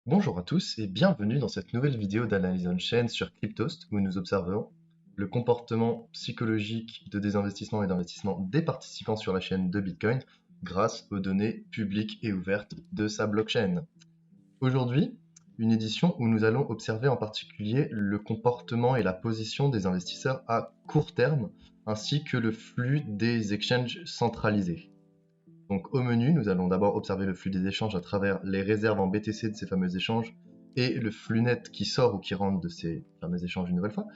Bonjour à tous et bienvenue dans cette nouvelle vidéo d'analyse on-chain sur Cryptost où nous observerons le comportement psychologique de désinvestissement et d'investissement des participants sur la chaîne de Bitcoin grâce aux données publiques et ouvertes de sa blockchain. Aujourd'hui, une édition où nous allons observer en particulier le comportement et la position des investisseurs à court terme ainsi que le flux des exchanges centralisés. Donc au menu, nous allons d'abord observer le flux des échanges à travers les réserves en BTC de ces fameux échanges et le flux net qui sort ou qui rentre de ces fameux échanges une nouvelle fois,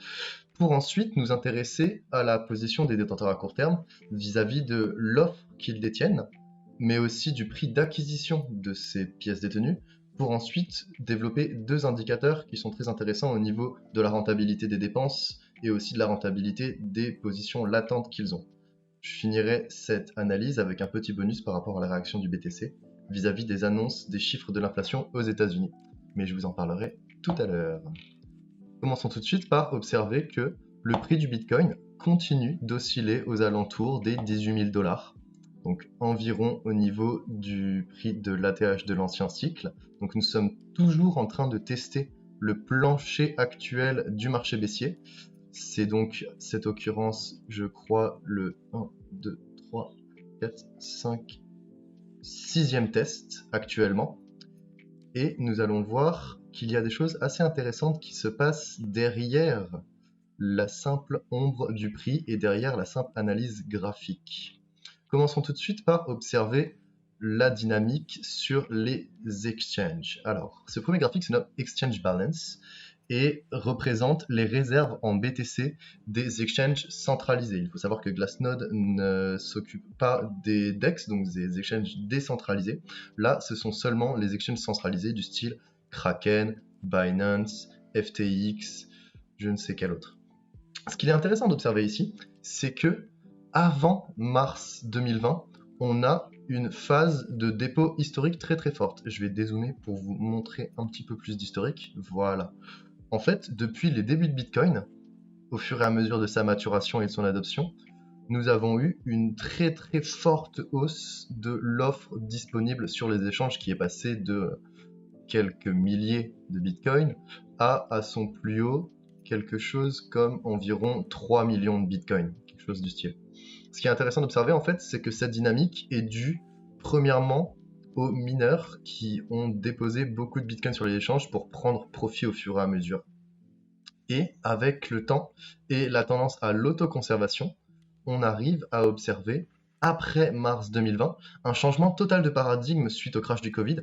pour ensuite nous intéresser à la position des détenteurs à court terme vis-à-vis de l'offre qu'ils détiennent, mais aussi du prix d'acquisition de ces pièces détenues, pour ensuite développer deux indicateurs qui sont très intéressants au niveau de la rentabilité des dépenses et aussi de la rentabilité des positions latentes qu'ils ont. Je finirai cette analyse avec un petit bonus par rapport à la réaction du BTC vis-à-vis des annonces des chiffres de l'inflation aux États-Unis. Mais je vous en parlerai tout à l'heure. Commençons tout de suite par observer que le prix du Bitcoin continue d'osciller aux alentours des 18 000 dollars, donc environ au niveau du prix de l'ATH de l'ancien cycle. Donc nous sommes toujours en train de tester le plancher actuel du marché baissier. C'est donc cette occurrence, je crois, le 1, 2, 3, 4, 5, 6e test actuellement. Et nous allons voir qu'il y a des choses assez intéressantes qui se passent derrière la simple ombre du prix et derrière la simple analyse graphique. Commençons tout de suite par observer la dynamique sur les exchanges. Alors, ce premier graphique se nomme Exchange Balance et représente les réserves en BTC des exchanges centralisés. Il faut savoir que Glassnode ne s'occupe pas des DEX, donc des exchanges décentralisés. Là, ce sont seulement les exchanges centralisés du style Kraken, Binance, FTX, je ne sais quel autre. Ce qu'il est intéressant d'observer ici, c'est que avant mars 2020, on a une phase de dépôt historique très très forte. Je vais dézoomer pour vous montrer un petit peu plus d'historique. Voilà. En fait, depuis les débuts de Bitcoin, au fur et à mesure de sa maturation et de son adoption, nous avons eu une très très forte hausse de l'offre disponible sur les échanges qui est passée de quelques milliers de Bitcoin à son plus haut quelque chose comme environ 3 millions de Bitcoin, quelque chose du style. Ce qui est intéressant d'observer en fait, c'est que cette dynamique est due premièrement aux mineurs qui ont déposé beaucoup de Bitcoin sur les échanges pour prendre profit au fur et à mesure. Et avec le temps et la tendance à l'autoconservation, on arrive à observer, après mars 2020, un changement total de paradigme suite au crash du Covid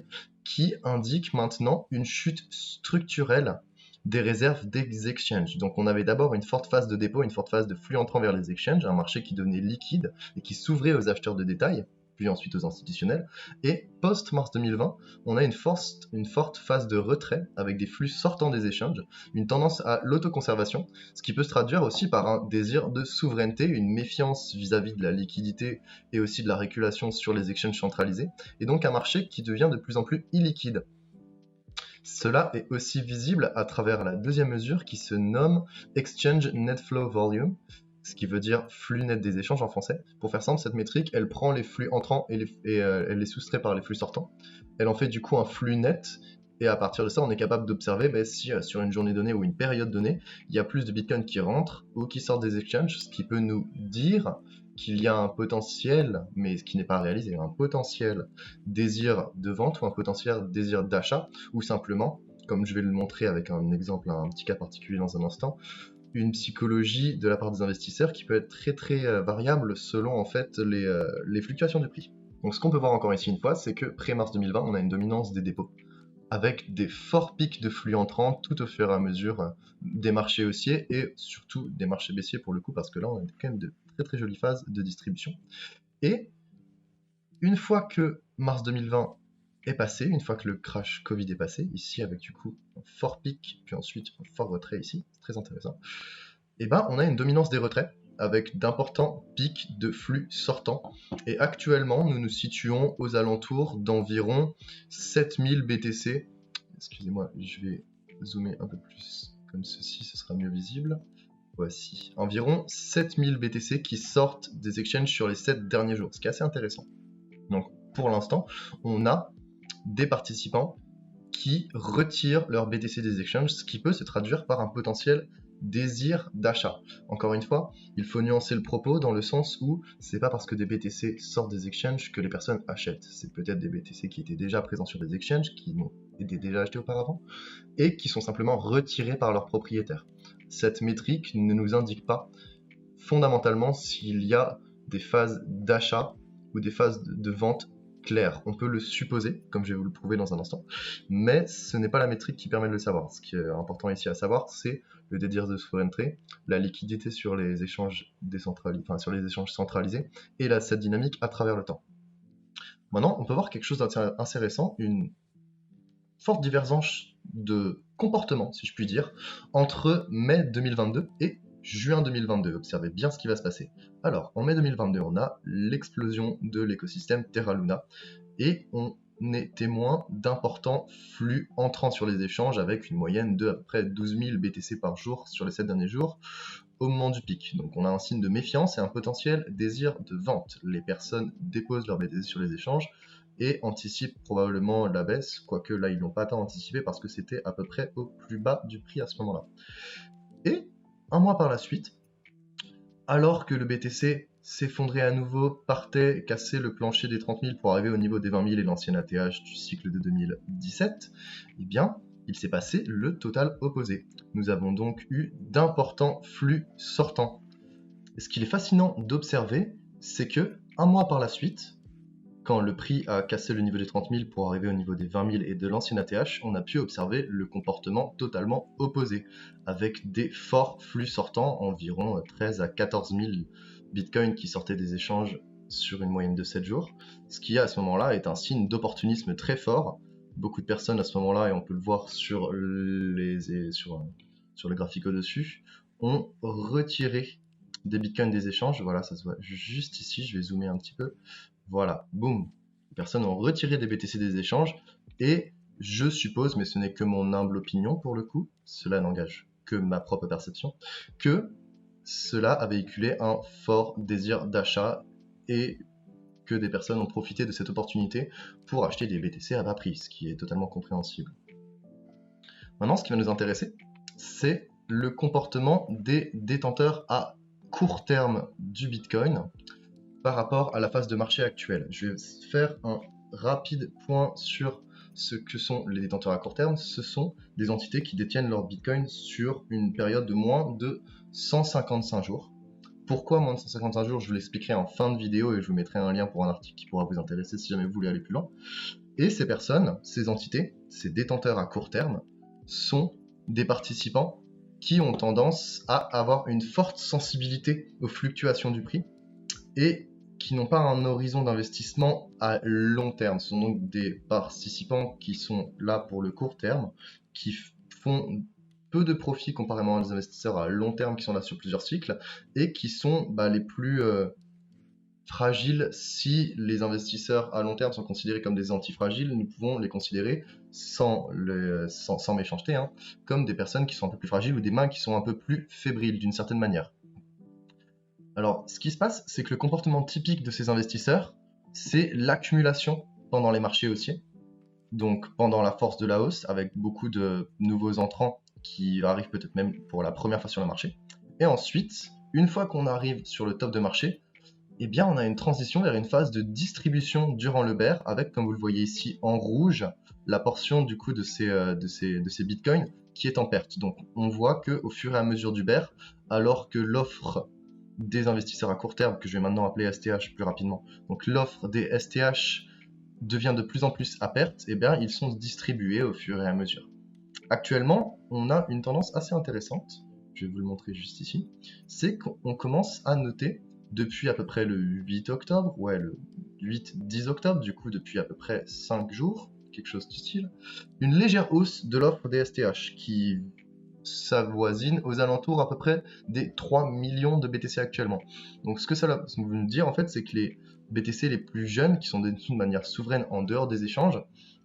qui indique maintenant une chute structurelle des réserves des exchanges. Donc on avait d'abord une forte phase de dépôt, une forte phase de flux entrant vers les exchanges, un marché qui devenait liquide et qui s'ouvrait aux acheteurs de détail, puis ensuite aux institutionnels. Et post-mars 2020, on a une forte phase de retrait avec des flux sortant des échanges, une tendance à l'autoconservation, ce qui peut se traduire aussi par un désir de souveraineté, une méfiance vis-à-vis de la liquidité et aussi de la régulation sur les exchanges centralisés, et donc un marché qui devient de plus en plus illiquide. Cela est aussi visible à travers la deuxième mesure qui se nomme Exchange Net Flow Volume, ce qui veut dire flux net des échanges en français. Pour faire simple, cette métrique, elle prend les flux entrants et elle les soustrait par les flux sortants. Elle en fait du coup un flux net et à partir de ça, on est capable d'observer si sur une journée donnée ou une période donnée, il y a plus de Bitcoin qui rentrent ou qui sortent des exchanges, ce qui peut nous dire qu'il y a un potentiel, mais ce qui n'est pas réalisé, un potentiel désir de vente ou un potentiel désir d'achat, ou simplement, comme je vais le montrer avec un exemple, un petit cas particulier dans un instant, une psychologie de la part des investisseurs qui peut être très très variable selon en fait les fluctuations du prix. Donc ce qu'on peut voir encore ici une fois, c'est que pré-mars 2020, on a une dominance des dépôts avec des forts pics de flux entrants tout au fur et à mesure des marchés haussiers et surtout des marchés baissiers pour le coup, parce que là on a quand même de très très jolies phases de distribution. Et une fois que mars 2020 est passé, une fois que le crash Covid est passé, ici avec du coup un fort pic, puis ensuite un fort retrait ici, c'est très intéressant, et ben on a une dominance des retraits avec d'importants pics de flux sortants. Et actuellement, nous nous situons aux alentours d'environ 7000 BTC. Excusez-moi, je vais zoomer un peu plus comme ceci, ce sera mieux visible. Voici, environ 7000 BTC qui sortent des exchanges sur les 7 derniers jours, ce qui est assez intéressant. Donc pour l'instant, on a des participants qui retirent leur BTC des exchanges, ce qui peut se traduire par un potentiel désir d'achat. Encore une fois, il faut nuancer le propos dans le sens où c'est pas parce que des BTC sortent des exchanges que les personnes achètent. C'est peut-être des BTC qui étaient déjà présents sur des exchanges, qui ont été déjà achetés auparavant, et qui sont simplement retirés par leurs propriétaires. Cette métrique ne nous indique pas fondamentalement s'il y a des phases d'achat ou des phases de vente claires. On peut le supposer, comme je vais vous le prouver dans un instant, mais ce n'est pas la métrique qui permet de le savoir. Ce qui est important ici à savoir, c'est le désir de souveraineté, la liquidité sur les échanges sur les échanges centralisés et cette dynamique à travers le temps. Maintenant, on peut voir quelque chose d'assez récent, une forte divergence de comportement, si je puis dire, entre mai 2022 et juin 2022. Observez bien ce qui va se passer. Alors, en mai 2022, on a l'explosion de l'écosystème Terra Luna et on est témoin d'importants flux entrants sur les échanges avec une moyenne de à peu près 12 000 BTC par jour sur les 7 derniers jours au moment du pic. Donc on a un signe de méfiance et un potentiel désir de vente. Les personnes déposent leur BTC sur les échanges et anticipent probablement la baisse, quoique là ils n'ont pas tant anticipé parce que c'était à peu près au plus bas du prix à ce moment-là. Et un mois par la suite, alors que le BTC s'effondrait à nouveau, partait casser le plancher des 30 000 pour arriver au niveau des 20 000 et l'ancien ATH du cycle de 2017, eh bien, il s'est passé le total opposé. Nous avons donc eu d'importants flux sortants. Et ce qu'il est fascinant d'observer, c'est que un mois par la suite, quand le prix a cassé le niveau des 30 000 pour arriver au niveau des 20 000 et de l'ancien ATH, on a pu observer le comportement totalement opposé, avec des forts flux sortants, environ 13 à 14 000 bitcoins qui sortaient des échanges sur une moyenne de 7 jours, ce qui à ce moment-là est un signe d'opportunisme très fort. Beaucoup de personnes à ce moment-là, et on peut le voir sur le graphique au-dessus, ont retiré des bitcoins des échanges. Voilà, ça se voit juste ici, je vais zoomer un petit peu. Voilà, boum. Les personnes ont retiré des BTC des échanges et je suppose, mais ce n'est que mon humble opinion pour le coup, cela n'engage que ma propre perception, que cela a véhiculé un fort désir d'achat et que des personnes ont profité de cette opportunité pour acheter des BTC à bas prix, ce qui est totalement compréhensible. Maintenant, ce qui va nous intéresser, c'est le comportement des détenteurs à court terme du Bitcoin par rapport à la phase de marché actuelle. Je vais faire un rapide point sur ce que sont les détenteurs à court terme. Ce sont des entités qui détiennent leur Bitcoin sur une période de moins de 155 jours. Pourquoi moins de 155 jours? Je vous l'expliquerai en fin de vidéo et je vous mettrai un lien pour un article qui pourra vous intéresser si jamais vous voulez aller plus loin. Et ces personnes, ces entités, ces détenteurs à court terme, sont des participants qui ont tendance à avoir une forte sensibilité aux fluctuations du prix et qui n'ont pas un horizon d'investissement à long terme. Ce sont donc des participants qui sont là pour le court terme, qui font peu de profits comparément à des investisseurs à long terme qui sont là sur plusieurs cycles et qui sont les plus fragiles. Si les investisseurs à long terme sont considérés comme des antifragiles, nous pouvons les considérer sans méchanceté, comme des personnes qui sont un peu plus fragiles ou des mains qui sont un peu plus fébriles d'une certaine manière. Alors, ce qui se passe, c'est que le comportement typique de ces investisseurs, c'est l'accumulation pendant les marchés haussiers, donc pendant la force de la hausse, avec beaucoup de nouveaux entrants qui arrivent peut-être même pour la première fois sur le marché. Et ensuite, une fois qu'on arrive sur le top de marché, eh bien, on a une transition vers une phase de distribution durant le bear, avec, comme vous le voyez ici en rouge, la portion du coup de ces bitcoins qui est en perte. Donc, on voit qu'au fur et à mesure du bear, alors que l'offre des investisseurs à court terme, que je vais maintenant appeler STH plus rapidement, donc l'offre des STH devient de plus en plus à perte, et bien ils sont distribués au fur et à mesure. Actuellement, on a une tendance assez intéressante, je vais vous le montrer juste ici, c'est qu'on commence à noter depuis à peu près le 8 octobre, le 8-10 octobre, du coup depuis à peu près 5 jours, quelque chose du style, une légère hausse de l'offre des STH qui s'avoisine aux alentours à peu près des 3 millions de BTC actuellement. Donc ce que ça veut nous dire en fait, c'est que les BTC les plus jeunes, qui sont détenus de manière souveraine en dehors des échanges,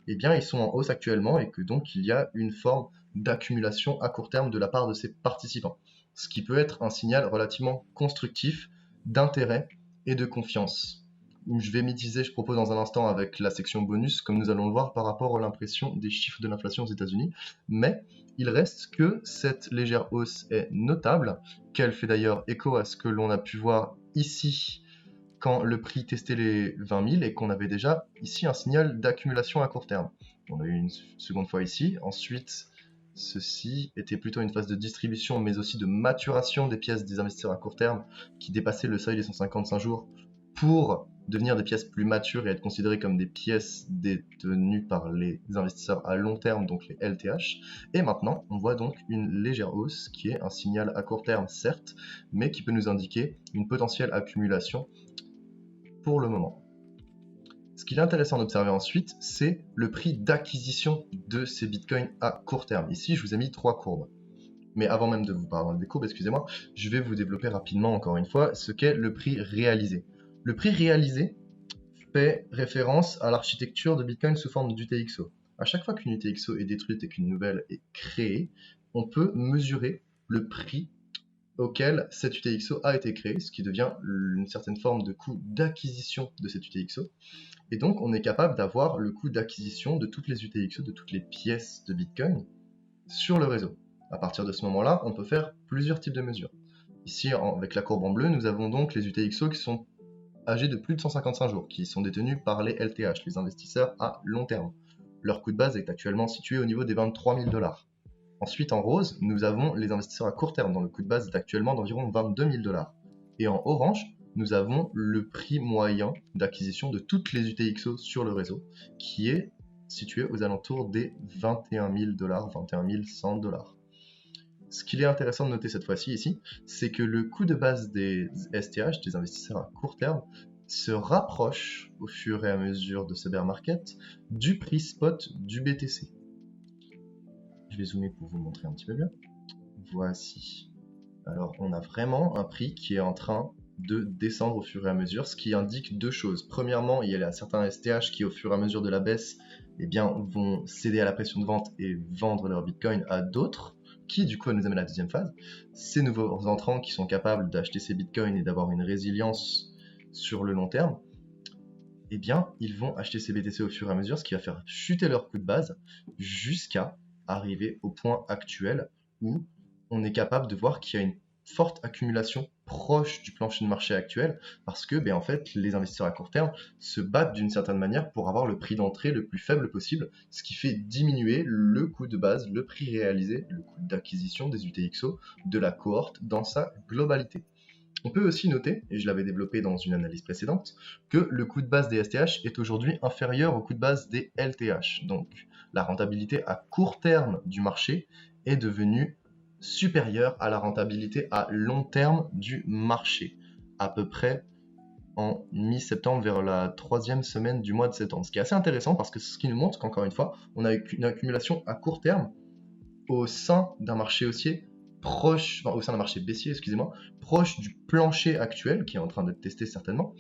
eh bien ils sont en hausse actuellement et que donc il y a une forme d'accumulation à court terme de la part de ces participants. Ce qui peut être un signal relativement constructif d'intérêt et de confiance. Je vais m'utiliser, je propose dans un instant avec la section bonus, comme nous allons le voir par rapport à l'impression des chiffres de l'inflation aux États-Unis. Mais il reste que cette légère hausse est notable, qu'elle fait d'ailleurs écho à ce que l'on a pu voir ici quand le prix testait les 20 000 et qu'on avait déjà ici un signal d'accumulation à court terme. On a eu une seconde fois ici. Ensuite, ceci était plutôt une phase de distribution, mais aussi de maturation des pièces des investisseurs à court terme qui dépassaient le seuil des 155 jours pour devenir des pièces plus matures et être considérées comme des pièces détenues par les investisseurs à long terme, donc les LTH. Et maintenant, on voit donc une légère hausse qui est un signal à court terme, certes, mais qui peut nous indiquer une potentielle accumulation pour le moment. Ce qu'il est intéressant d'observer ensuite, c'est le prix d'acquisition de ces bitcoins à court terme. Ici, je vous ai mis 3 courbes. Mais avant même de vous parler des courbes, excusez-moi, je vais vous développer rapidement, encore une fois, ce qu'est le prix réalisé. Le prix réalisé fait référence à l'architecture de Bitcoin sous forme d'UTXO. À chaque fois qu'une UTXO est détruite et qu'une nouvelle est créée, on peut mesurer le prix auquel cette UTXO a été créée, ce qui devient une certaine forme de coût d'acquisition de cette UTXO. Et donc, on est capable d'avoir le coût d'acquisition de toutes les UTXO, de toutes les pièces de Bitcoin sur le réseau. À partir de ce moment-là, on peut faire plusieurs types de mesures. Ici, avec la courbe en bleu, nous avons donc les UTXO qui sont âgés de plus de 155 jours, qui sont détenus par les LTH, les investisseurs à long terme. Leur coût de base est actuellement situé au niveau des 23 000 $. Ensuite, en rose, nous avons les investisseurs à court terme, dont le coût de base est actuellement d'environ 22 000 $. Et en orange, nous avons le prix moyen d'acquisition de toutes les UTXO sur le réseau, qui est situé aux alentours des 21 000 $, 21 100 $. Ce qu'il est intéressant de noter cette fois-ci ici, c'est que le coût de base des STH, des investisseurs à court terme, se rapproche au fur et à mesure de ce bear market du prix spot du BTC. Je vais zoomer pour vous montrer un petit peu mieux. Voici. Alors, on a vraiment un prix qui est en train de descendre au fur et à mesure, ce qui indique deux choses. Premièrement, il y a certains STH qui, au fur et à mesure de la baisse, vont céder à la pression de vente et vendre leur Bitcoin à d'autres, qui du coup nous amène à la deuxième phase. Ces nouveaux entrants qui sont capables d'acheter ces Bitcoins et d'avoir une résilience sur le long terme, ils vont acheter ces BTC au fur et à mesure, ce qui va faire chuter leur coût de base jusqu'à arriver au point actuel où on est capable de voir qu'il y a une forte accumulation proche du plancher de marché actuel parce que en fait, les investisseurs à court terme se battent d'une certaine manière pour avoir le prix d'entrée le plus faible possible, ce qui fait diminuer le coût de base, le prix réalisé, le coût d'acquisition des UTXO de la cohorte dans sa globalité. On peut aussi noter, et je l'avais développé dans une analyse précédente, que le coût de base des STH est aujourd'hui inférieur au coût de base des LTH. Donc la rentabilité à court terme du marché est devenue supérieure à la rentabilité à long terme du marché, à peu près en mi-septembre, vers la 3e semaine du mois de septembre. Ce qui est assez intéressant parce que c'est ce qui nous montre qu'encore une fois, on a une accumulation à court terme au sein d'un marché haussier proche, au sein d'un marché baissier, excusez-moi, proche du plancher actuel qui est en train d'être testé certainement.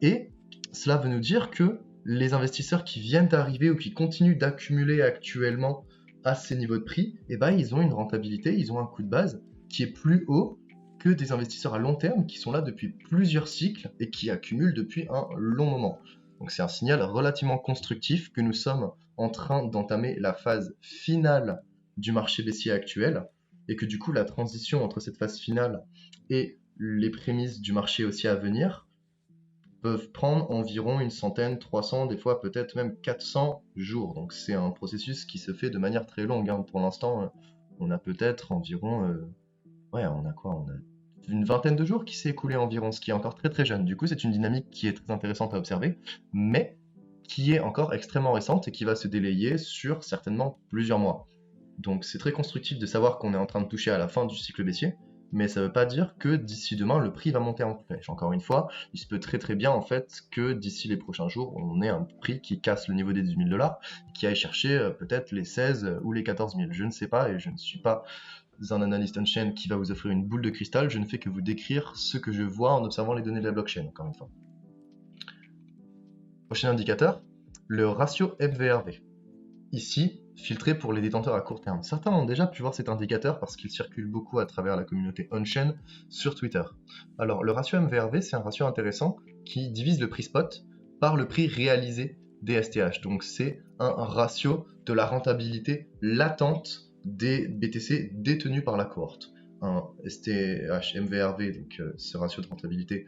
Et cela veut nous dire que les investisseurs qui viennent d'arriver ou qui continuent d'accumuler actuellement à ces niveaux de prix, ils ont une rentabilité, ils ont un coût de base qui est plus haut que des investisseurs à long terme qui sont là depuis plusieurs cycles et qui accumulent depuis un long moment. Donc c'est un signal relativement constructif que nous sommes en train d'entamer la phase finale du marché baissier actuel et que du coup la transition entre cette phase finale et les prémices du marché haussier à venir peuvent prendre environ une centaine, 300, des fois peut-être même 400 jours. Donc c'est un processus qui se fait de manière très longue. Pour l'instant, on a peut-être environ... on a quoi? On a une vingtaine de jours qui s'est écoulé environ, ce qui est encore très très jeune. Du coup, c'est une dynamique qui est très intéressante à observer, mais qui est encore extrêmement récente et qui va se délayer sur certainement plusieurs mois. Donc c'est très constructif de savoir qu'on est en train de toucher à la fin du cycle baissier, mais ça ne veut pas dire que d'ici demain, le prix va monter en flèche. Encore une fois, il se peut très très bien en fait que d'ici les prochains jours, on ait un prix qui casse le niveau des 18 000 $, qui aille chercher peut-être les 16 ou les 14 000. Je ne sais pas et je ne suis pas un analyste on-chain qui va vous offrir une boule de cristal, je ne fais que vous décrire ce que je vois en observant les données de la blockchain, encore une fois. Prochain indicateur, le ratio FVRV. Ici, filtré pour les détenteurs à court terme. Certains ont déjà pu voir cet indicateur parce qu'il circule beaucoup à travers la communauté on-chain sur Twitter. Alors, le ratio MVRV, c'est un ratio intéressant qui divise le prix spot par le prix réalisé des STH. Donc c'est un ratio de la rentabilité latente des BTC détenus par la cohorte. Un STH MVRV, donc ce ratio de rentabilité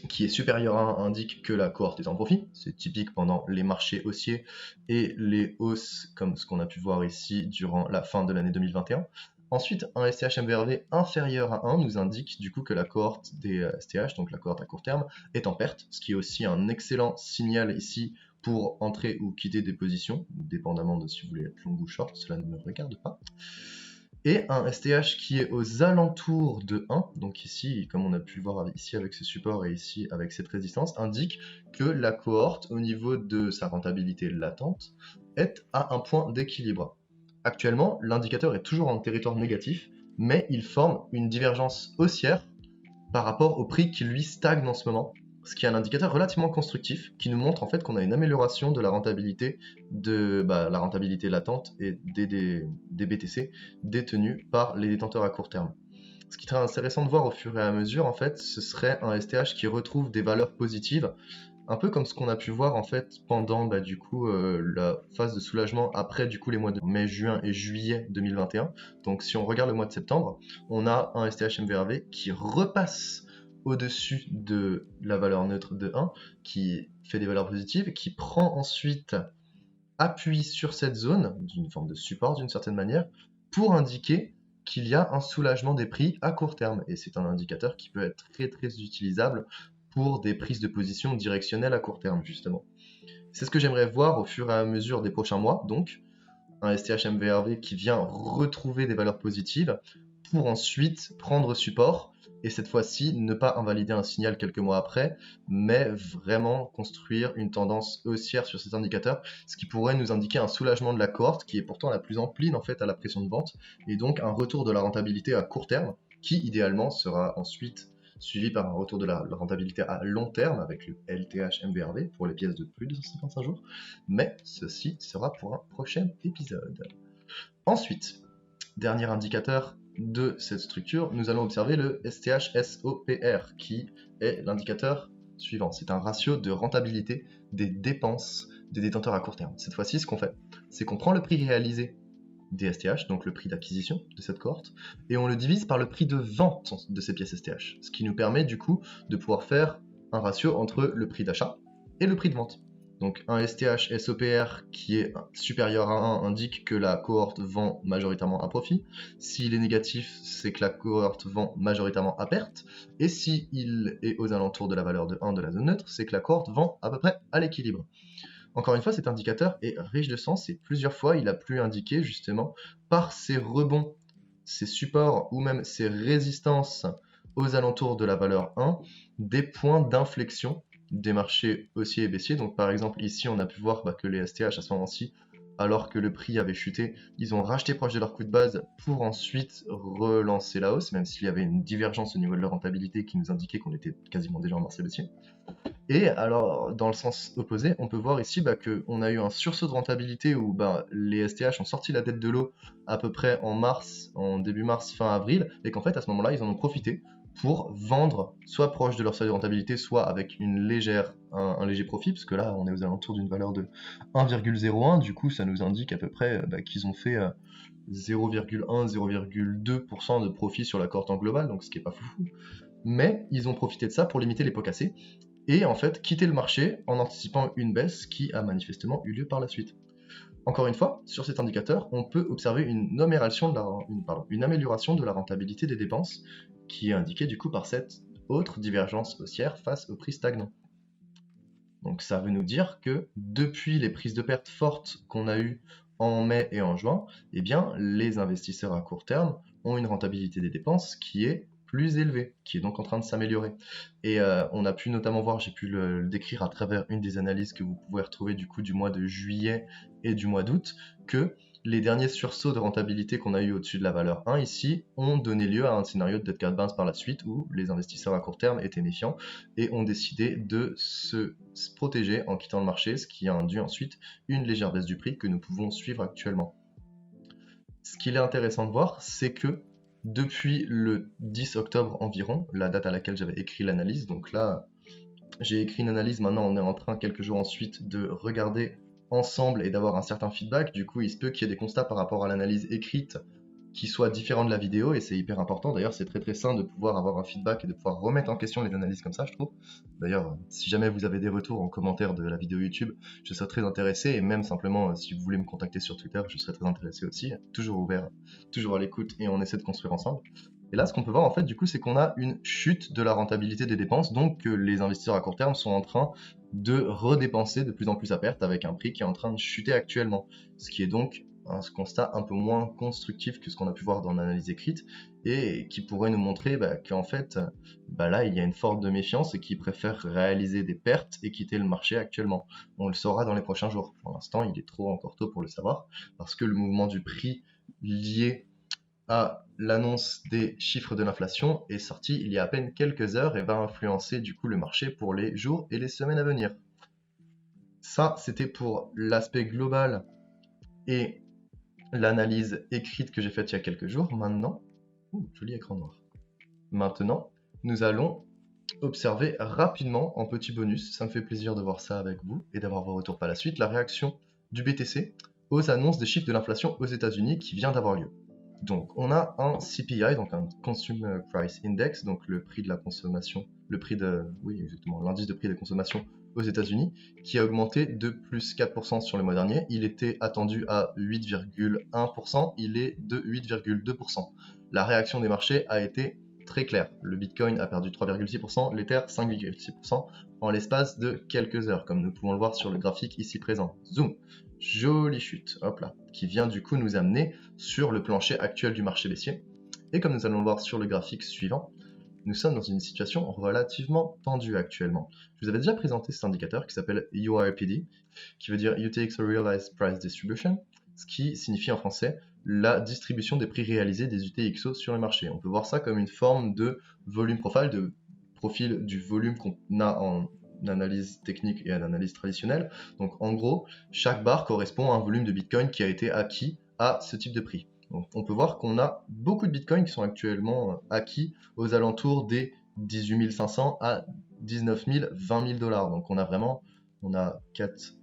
qui est supérieur à 1 indique que la cohorte est en profit. C'est typique pendant les marchés haussiers et les hausses comme ce qu'on a pu voir ici durant la fin de l'année 2021. Ensuite, un STH MVRV inférieur à 1 nous indique du coup que la cohorte des STH, donc la cohorte à court terme, est en perte, ce qui est aussi un excellent signal ici pour entrer ou quitter des positions, dépendamment de si vous voulez être long ou short, cela ne me regarde pas. Et un STH qui est aux alentours de 1, donc ici, comme on a pu voir ici avec ce support et ici avec cette résistance, indique que la cohorte, au niveau de sa rentabilité latente, est à un point d'équilibre. Actuellement, l'indicateur est toujours en territoire négatif, mais il forme une divergence haussière par rapport au prix qui lui stagne en ce moment, ce qui est un indicateur relativement constructif qui nous montre en fait qu'on a une amélioration de la rentabilité la rentabilité latente et des BTC détenus par les détenteurs à court terme. Ce qui serait intéressant de voir au fur et à mesure, en fait, ce serait un STH qui retrouve des valeurs positives, un peu comme ce qu'on a pu voir en fait pendant la phase de soulagement après les mois de mai, juin et juillet 2021. Donc si on regarde le mois de septembre, on a un STH MVRV qui repasse au-dessus de la valeur neutre de 1, qui fait des valeurs positives, qui prend ensuite appui sur cette zone, d'une forme de support d'une certaine manière, pour indiquer qu'il y a un soulagement des prix à court terme. Et c'est un indicateur qui peut être très très utilisable pour des prises de position directionnelles à court terme, justement. C'est ce que j'aimerais voir au fur et à mesure des prochains mois, donc un STH MVRV qui vient retrouver des valeurs positives pour ensuite prendre support et cette fois-ci ne pas invalider un signal quelques mois après, mais vraiment construire une tendance haussière sur cet indicateur, ce qui pourrait nous indiquer un soulagement de la cohorte qui est pourtant la plus encline en fait à la pression de vente et donc un retour de la rentabilité à court terme qui idéalement sera ensuite suivi par un retour de la rentabilité à long terme avec le LTH MVRV pour les pièces de plus de 155 jours, mais ceci sera pour un prochain épisode. Ensuite, dernier indicateur de cette structure, nous allons observer le STH-SOPR qui est l'indicateur suivant. C'est un ratio de rentabilité des dépenses des détenteurs à court terme. Cette fois-ci, ce qu'on fait, c'est qu'on prend le prix réalisé des STH, donc le prix d'acquisition de cette cohorte, et on le divise par le prix de vente de ces pièces STH, ce qui nous permet du coup de pouvoir faire un ratio entre le prix d'achat et le prix de vente. Donc un STH SOPR qui est supérieur à 1 indique que la cohorte vend majoritairement à profit. S'il est négatif, c'est que la cohorte vend majoritairement à perte. Et s'il est aux alentours de la valeur de 1 de la zone neutre, c'est que la cohorte vend à peu près à l'équilibre. Encore une fois, cet indicateur est riche de sens et plusieurs fois, il a pu indiquer justement par ses rebonds, ses supports ou même ses résistances aux alentours de la valeur 1, des points d'inflexion des marchés haussiers et baissiers. Donc par exemple, ici, on a pu voir que les STH à ce moment-ci, alors que le prix avait chuté, ils ont racheté proche de leur coût de base pour ensuite relancer la hausse, même s'il y avait une divergence au niveau de leur rentabilité qui nous indiquait qu'on était quasiment déjà en marché baissier. Et alors, dans le sens opposé, on peut voir ici qu'on a eu un sursaut de rentabilité où les STH ont sorti la tête de l'eau à peu près en début mars, fin avril, et qu'en fait, à ce moment-là, ils en ont profité pour vendre soit proche de leur seuil de rentabilité, soit avec un léger profit, parce que là, on est aux alentours d'une valeur de 1,01, du coup, ça nous indique à peu près qu'ils ont fait 0,1-0,2% de profit sur la cohorte en global, donc ce qui est pas foufou. Mais ils ont profité de ça pour limiter les pots cassés et en fait quitter le marché en anticipant une baisse qui a manifestement eu lieu par la suite. Encore une fois, sur cet indicateur, on peut observer une amélioration de la rentabilité des dépenses qui est indiquée du coup par cette autre divergence haussière face au prix stagnant. Donc ça veut nous dire que depuis les prises de perte fortes qu'on a eues en mai et en juin, eh bien, les investisseurs à court terme ont une rentabilité des dépenses qui est plus élevée, qui est donc en train de s'améliorer. Et on a pu notamment voir, j'ai pu le décrire à travers une des analyses que vous pouvez retrouver du coup du mois de juillet et du mois d'août, que les derniers sursauts de rentabilité qu'on a eu au-dessus de la valeur 1 ici ont donné lieu à un scénario de dead cat bounce par la suite où les investisseurs à court terme étaient méfiants et ont décidé de se protéger en quittant le marché, ce qui a induit ensuite une légère baisse du prix que nous pouvons suivre actuellement. Ce qu'il est intéressant de voir, c'est que depuis le 10 octobre environ, la date à laquelle j'avais écrit l'analyse, donc là, J'ai écrit une analyse, maintenant on est en train, quelques jours ensuite, de regarder ensemble et d'avoir un certain feedback. Du coup, il se peut qu'il y ait des constats par rapport à l'analyse écrite qui soient différents de la vidéo, et c'est hyper important. D'ailleurs, c'est très très sain de pouvoir avoir un feedback et de pouvoir remettre en question les analyses comme ça, je trouve. D'ailleurs, si jamais vous avez des retours en commentaire de la vidéo YouTube, je serais très intéressé, et même simplement, si vous voulez me contacter sur Twitter, je serais très intéressé aussi. Toujours ouvert, toujours à l'écoute, et on essaie de construire ensemble. Et là, ce qu'on peut voir en fait, du coup, c'est qu'on a une chute de la rentabilité des dépenses, donc que les investisseurs à court terme sont en train de redépenser de plus en plus à perte avec un prix qui est en train de chuter actuellement. Ce qui est donc un constat un peu moins constructif que ce qu'on a pu voir dans l'analyse écrite et qui pourrait nous montrer qu'en fait, là, il y a une forme de méfiance et qu'ils préfèrent réaliser des pertes et quitter le marché actuellement. On le saura dans les prochains jours. Pour l'instant, il est encore tôt pour le savoir parce que le mouvement du prix lié à l'annonce des chiffres de l'inflation est sorti il y a à peine quelques heures et va influencer du coup le marché pour les jours et les semaines à venir. Ça, c'était pour l'aspect global et l'analyse écrite que j'ai faite il y a quelques jours. Maintenant, joli écran noir. Maintenant, nous allons observer rapidement en petit bonus, ça me fait plaisir de voir ça avec vous et d'avoir vos retours par la suite, la réaction du BTC aux annonces des chiffres de l'inflation aux États-Unis qui vient d'avoir lieu. Donc, on a un CPI, donc un Consumer Price Index, donc le prix de la consommation, l'indice de prix de consommation aux États-Unis, qui a augmenté de plus 4% sur le mois dernier. Il était attendu à 8,1%, il est de 8,2%. La réaction des marchés a été très claire. Le Bitcoin a perdu 3,6%, l'Ether 5,6% en l'espace de quelques heures, comme nous pouvons le voir sur le graphique ici présent. Zoom! Jolie chute, hop là, qui vient du coup nous amener sur le plancher actuel du marché baissier. Et comme nous allons le voir sur le graphique suivant, nous sommes dans une situation relativement tendue actuellement. Je vous avais déjà présenté cet indicateur qui s'appelle URPD, qui veut dire UTX Realized Price Distribution, ce qui signifie en français la distribution des prix réalisés des UTXO sur le marché. On peut voir ça comme une forme de volume profile, de profil du volume qu'on a en analyse technique et en analyse traditionnelle. Donc en gros, chaque barre correspond à un volume de Bitcoin qui a été acquis à ce type de prix. Donc, on peut voir qu'on a beaucoup de Bitcoin qui sont actuellement acquis aux alentours des 18 500 à 19 000, 20 000 dollars. Donc on a 4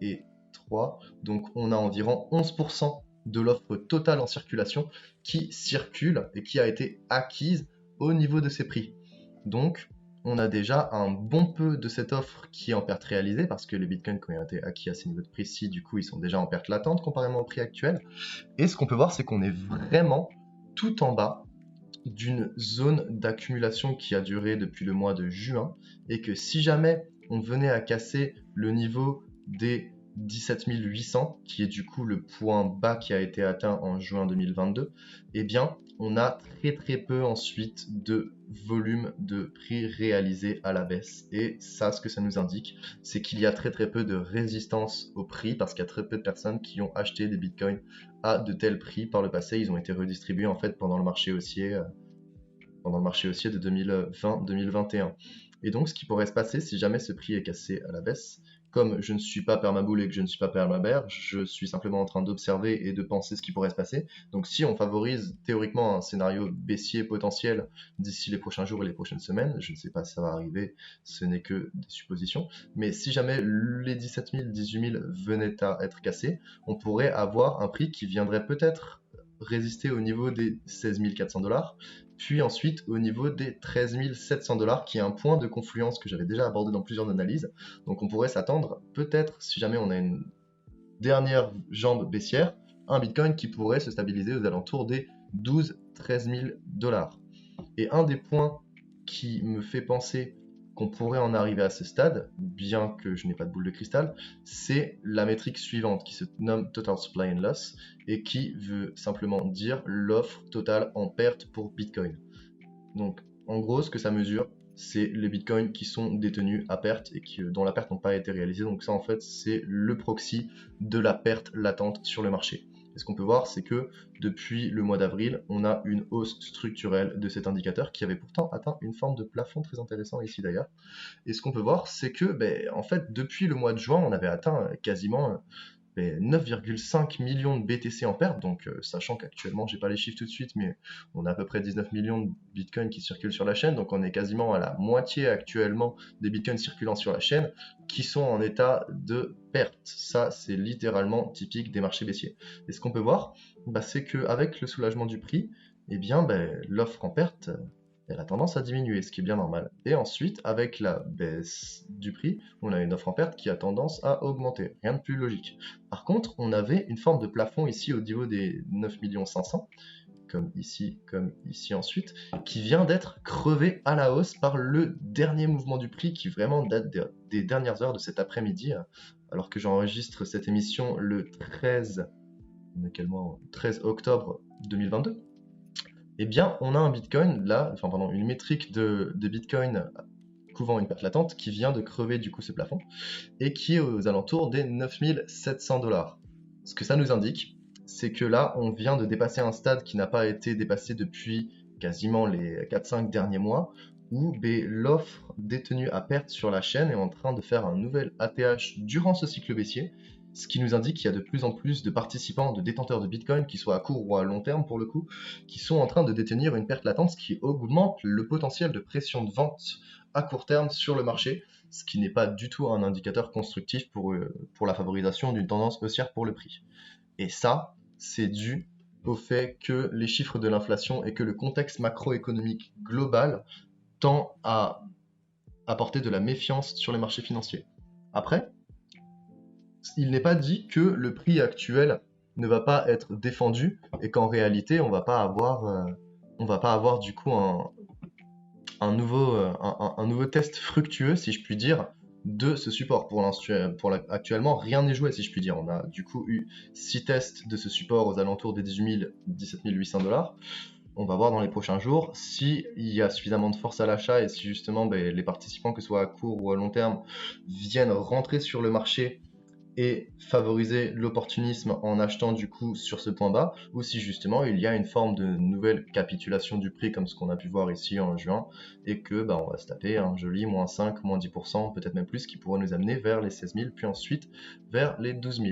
et 3. Donc on a environ 11% de l'offre totale en circulation qui circule et qui a été acquise au niveau de ces prix. Donc on a déjà un bon peu de cette offre qui est en perte réalisée parce que les bitcoins qui ont été acquis à ces niveaux de prix-ci, du coup, ils sont déjà en perte latente comparément au prix actuel. Et ce qu'on peut voir, c'est qu'on est vraiment tout en bas d'une zone d'accumulation qui a duré depuis le mois de juin et que si jamais on venait à casser le niveau des 17 800, qui est du coup le point bas qui a été atteint en juin 2022, eh bien on a très très peu ensuite de volume de prix réalisé à la baisse. Et ça, ce que ça nous indique, c'est qu'il y a très très peu de résistance au prix parce qu'il y a très peu de personnes qui ont acheté des bitcoins à de tels prix par le passé. Ils ont été redistribués en fait pendant le marché haussier de 2020-2021. Et donc, ce qui pourrait se passer si jamais ce prix est cassé à la baisse, comme je ne suis pas permaboule et que je ne suis pas permabear, je suis simplement en train d'observer et de penser ce qui pourrait se passer. Donc, si on favorise théoriquement un scénario baissier potentiel d'ici les prochains jours et les prochaines semaines, je ne sais pas si ça va arriver, ce n'est que des suppositions, mais si jamais les 17 000, 18 000 venaient à être cassés, on pourrait avoir un prix qui viendrait peut-être résister au niveau des 16 400 dollars, puis ensuite au niveau des 13 700 dollars, qui est un point de confluence que j'avais déjà abordé dans plusieurs analyses. Donc on pourrait s'attendre, peut-être, si jamais on a une dernière jambe baissière, un Bitcoin qui pourrait se stabiliser aux alentours des 12-13 000 dollars. Et un des points qui me fait penser qu'on pourrait en arriver à ce stade, bien que je n'ai pas de boule de cristal, c'est la métrique suivante qui se nomme Total Supply and Loss et qui veut simplement dire l'offre totale en perte pour Bitcoin. Donc en gros, ce que ça mesure, c'est les bitcoins qui sont détenus à perte et dont la perte n'a pas été réalisée. Donc ça, en fait, c'est le proxy de la perte latente sur le marché. Et ce qu'on peut voir, c'est que depuis le mois d'avril, on a une hausse structurelle de cet indicateur qui avait pourtant atteint une forme de plafond très intéressant ici d'ailleurs. Et ce qu'on peut voir, c'est que, en fait, depuis le mois de juin, on avait atteint quasiment 9,5 millions de BTC en perte, donc sachant qu'actuellement, j'ai pas les chiffres tout de suite, mais on a à peu près 19 millions de bitcoins qui circulent sur la chaîne, donc on est quasiment à la moitié actuellement des bitcoins circulant sur la chaîne qui sont en état de perte. Ça, c'est littéralement typique des marchés baissiers. Et ce qu'on peut voir, c'est qu'avec le soulagement du prix, eh bien, l'offre en perte, elle a tendance à diminuer, ce qui est bien normal. Et ensuite, avec la baisse du prix, on a une offre en perte qui a tendance à augmenter. Rien de plus logique. Par contre, on avait une forme de plafond ici au niveau des 9 500 000, comme ici ensuite, qui vient d'être crevé à la hausse par le dernier mouvement du prix qui vraiment date des dernières heures de cet après-midi, alors que j'enregistre cette émission le 13, on est quel mois 13 octobre 2022. Eh bien, on a un Bitcoin là, une métrique de Bitcoin couvrant une perte latente qui vient de crever du coup ce plafond et qui est aux alentours des 9700 $. Ce que ça nous indique, c'est que là, on vient de dépasser un stade qui n'a pas été dépassé depuis quasiment les 4-5 derniers mois, où l'offre détenue à perte sur la chaîne est en train de faire un nouvel ATH durant ce cycle baissier, ce qui nous indique qu'il y a de plus en plus de participants, de détenteurs de Bitcoin, qui soient à court ou à long terme pour le coup, qui sont en train de détenir une perte latente, ce qui augmente le potentiel de pression de vente à court terme sur le marché, ce qui n'est pas du tout un indicateur constructif pour la favorisation d'une tendance haussière pour le prix. Et ça, c'est dû au fait que les chiffres de l'inflation et que le contexte macroéconomique global tend à apporter de la méfiance sur les marchés financiers. Après, il n'est pas dit que le prix actuel ne va pas être défendu et qu'en réalité, on va pas avoir du coup un nouveau test fructueux, si je puis dire, de ce support. Actuellement, rien n'est joué, si je puis dire. On a du coup eu 6 tests de ce support aux alentours des 18 000, 17 800 $. On va voir dans les prochains jours s'il y a suffisamment de force à l'achat et si justement les participants, que ce soit à court ou à long terme, viennent rentrer sur le marché et favoriser l'opportunisme en achetant du coup sur ce point bas, ou si justement il y a une forme de nouvelle capitulation du prix comme ce qu'on a pu voir ici en juin, et que on va se taper un joli moins 5, moins 10%, peut-être même plus, qui pourrait nous amener vers les 16 000, puis ensuite vers les 12 000.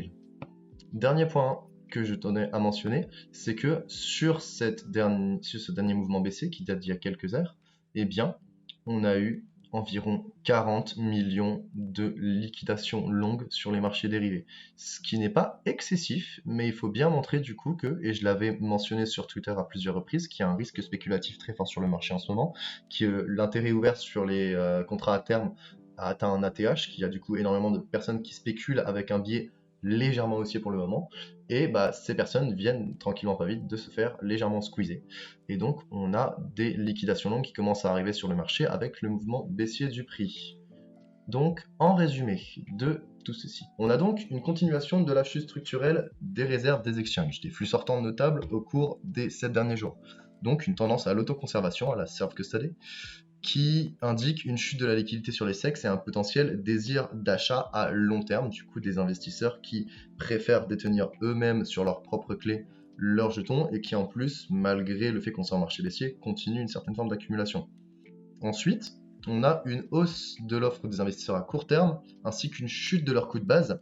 Dernier point que je tenais à mentionner, c'est que sur ce dernier mouvement baissier qui date d'il y a quelques heures, eh bien, on a eu environ 40 millions de liquidations longues sur les marchés dérivés. Ce qui n'est pas excessif, mais il faut bien montrer du coup que, et je l'avais mentionné sur Twitter à plusieurs reprises, qu'il y a un risque spéculatif très fort sur le marché en ce moment, que l'intérêt ouvert sur les contrats à terme a atteint un ATH, qu'il y a du coup énormément de personnes qui spéculent avec un biais légèrement haussier pour le moment, et ces personnes viennent tranquillement pas vite de se faire légèrement squeezer. Et donc on a des liquidations longues qui commencent à arriver sur le marché avec le mouvement baissier du prix. Donc en résumé de tout ceci, on a donc une continuation de la chute structurelle des réserves des exchanges, des flux sortants notables au cours des 7 derniers jours. Donc une tendance à l'autoconservation, à la self-custody, qui indique une chute de la liquidité sur les SEX et un potentiel désir d'achat à long terme, du coup des investisseurs qui préfèrent détenir eux-mêmes sur leurs propres clés leurs jetons et qui en plus, malgré le fait qu'on soit en marché baissier, continuent une certaine forme d'accumulation. Ensuite, on a une hausse de l'offre des investisseurs à court terme ainsi qu'une chute de leur coût de base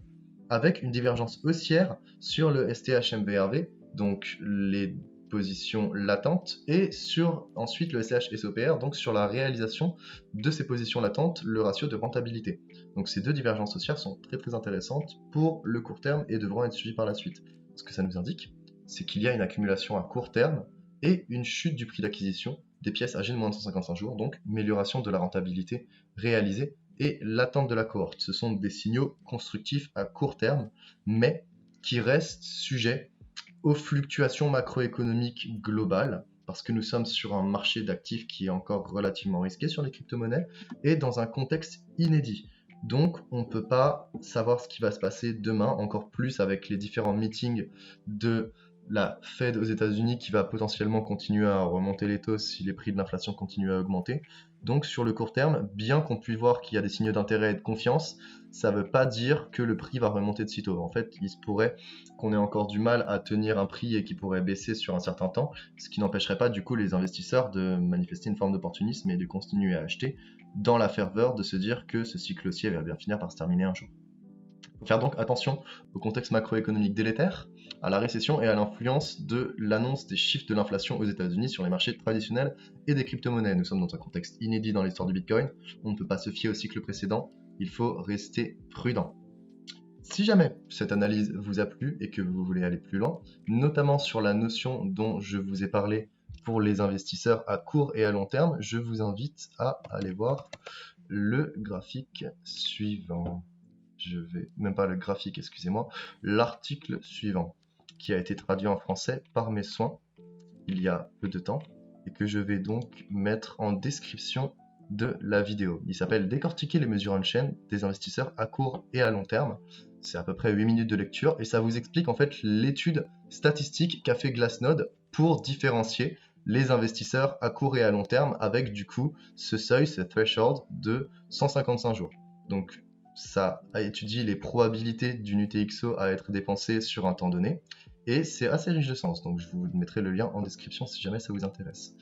avec une divergence haussière sur le STH-MVRV, donc les positions latentes, et sur ensuite le STH-SOPR, donc sur la réalisation de ces positions latentes, le ratio de rentabilité. Donc ces deux divergences haussières sont très très intéressantes pour le court terme et devront être suivies par la suite. Ce que ça nous indique, c'est qu'il y a une accumulation à court terme et une chute du prix d'acquisition des pièces âgées de moins de 155 jours, donc amélioration de la rentabilité réalisée et l'attente de la cohorte. Ce sont des signaux constructifs à court terme, mais qui restent sujets aux fluctuations macroéconomiques globales, parce que nous sommes sur un marché d'actifs qui est encore relativement risqué sur les crypto-monnaies, et dans un contexte inédit. Donc on ne peut pas savoir ce qui va se passer demain, encore plus avec les différents meetings de la Fed aux États-Unis qui va potentiellement continuer à remonter les taux si les prix de l'inflation continuent à augmenter. Donc sur le court terme, bien qu'on puisse voir qu'il y a des signaux d'intérêt et de confiance, ça ne veut pas dire que le prix va remonter de sitôt. En fait, il se pourrait qu'on ait encore du mal à tenir un prix et qu'il pourrait baisser sur un certain temps, ce qui n'empêcherait pas du coup les investisseurs de manifester une forme d'opportunisme et de continuer à acheter dans la ferveur de se dire que ce cycle haussier va bien finir par se terminer un jour. Il faut faire donc attention au contexte macroéconomique délétère, à la récession et à l'influence de l'annonce des chiffres de l'inflation aux États-Unis sur les marchés traditionnels et des crypto-monnaies. Nous sommes dans un contexte inédit dans l'histoire du Bitcoin, on ne peut pas se fier au cycle précédent, il faut rester prudent. Si jamais cette analyse vous a plu et que vous voulez aller plus loin, notamment sur la notion dont je vous ai parlé pour les investisseurs à court et à long terme, je vous invite à aller voir le graphique suivant. Je vais même pas le graphique, excusez-moi, l'article suivant qui a été traduit en français par mes soins il y a peu de temps et que je vais donc mettre en description de la vidéo. Il s'appelle Décortiquer les mesures on-chain des investisseurs à court et à long terme. C'est à peu près 8 minutes de lecture et ça vous explique en fait l'étude statistique qu'a fait Glassnode pour différencier les investisseurs à court et à long terme avec du coup ce seuil, ce threshold de 155 jours. Donc ça a étudié les probabilités d'une UTXO à être dépensée sur un temps donné et c'est assez riche de sens, donc je vous mettrai le lien en description si jamais ça vous intéresse.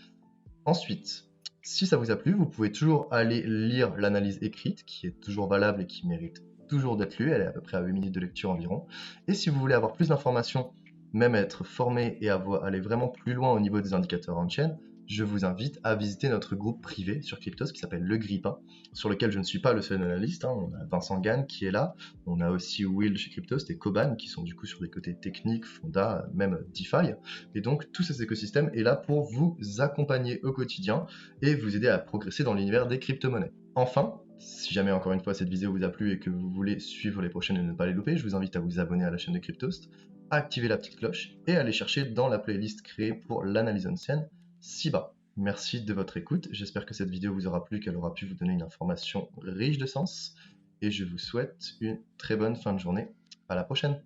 Ensuite, si ça vous a plu, vous pouvez toujours aller lire l'analyse écrite qui est toujours valable et qui mérite toujours d'être lue, elle est à peu près à 8 minutes de lecture environ. Et si vous voulez avoir plus d'informations, même être formé et aller vraiment plus loin au niveau des indicateurs on-chain, je vous invite à visiter notre groupe privé sur Cryptos qui s'appelle Le Grippin, sur lequel je ne suis pas le seul analyste. On a Vincent Gann qui est là, on a aussi Will chez Cryptos et Koban qui sont du coup sur des côtés techniques, Fonda, même DeFi. Et donc tout cet écosystème est là pour vous accompagner au quotidien et vous aider à progresser dans l'univers des crypto-monnaies. Enfin, si jamais encore une fois cette vidéo vous a plu et que vous voulez suivre les prochaines et ne pas les louper, je vous invite à vous abonner à la chaîne de Cryptost, à activer la petite cloche et à aller chercher dans la playlist créée pour l'analyse on-chain ci-bas. Merci de votre écoute, j'espère que cette vidéo vous aura plu, qu'elle aura pu vous donner une information riche de sens et je vous souhaite une très bonne fin de journée. À la prochaine.